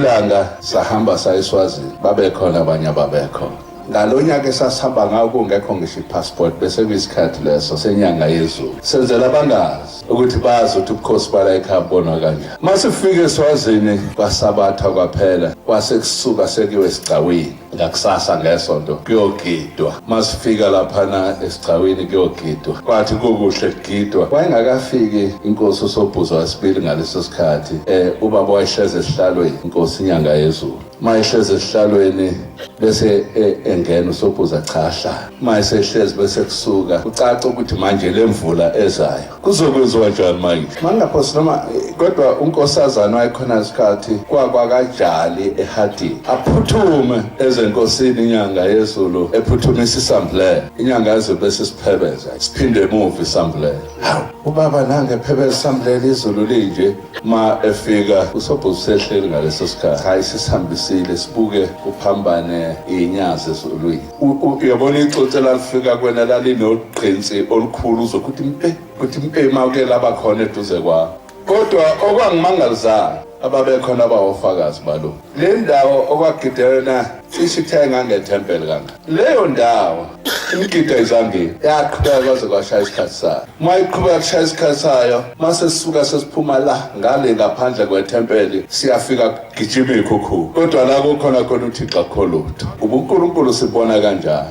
ilanga sahamba sayiSwazini babekhona abanye ababekho ngalonyaka esasihamba ngawo kungekho ngisho ipassport bese kuyisikhathi leso senyanga yezulu senzela abangazi ukuthi bazi ukuthi ubukhosi bala ekhaya bonwa kanjani masifike eSwazini kwasabatha kwaphela kwase kusuka sekiwe esigcawini ngakusasa ngesonto kuyogidwa masifika laphana esigcawini kuyogidwa kwathi kukuhle kugidwa wayengakafiki inkosi uSobhuza wasibili ngaleso sikhathi ubaba wayehleze esihlalweni inkosi inyanga yezulu mayehleze esihlalweni bese engena uSobhuza chahla mayesehlezi bese kusuka ucaca ukuthi manje lemvula ezayo kuzokwenziwa njani manje mangaphosi noma kodwa unkosazana wayekhona isikhathi kwakwakajali ehadini aphuthume ezenkosini inyanga yezulu ephuthumisa isambulelo inyanga yezulu bese siphebeza siphinde emuva isambulelo hawu ubaba nange ephebeza isambulelo izulu linje ma efika uSobhuza sehleli ngaleso sikhathi hayi sisihambisile sibuke uphambane inyazi ezulwini uyabona icothe lafika kwena lalinoqhinsi olukhulu uzokuthi mpe mawuke labakhona eduze kwakho kodwa okwangimangalizayo ababekhona abawofakazi balo le ndawo okwagidelana cishe ithenga ngethempeli kanga leyo ndawo imigida izangeni yaqhubeka kwaze kwashaya isikhathi sayo mayiqhubeka kushaya isikhathi sayo mase sisuka sesiphuma la ngale ngaphandle kwethempeli siyafika gijima ikhukhulu kodwa la kukhona uThixo akholutho ubuNkulunkulu sibona kanjani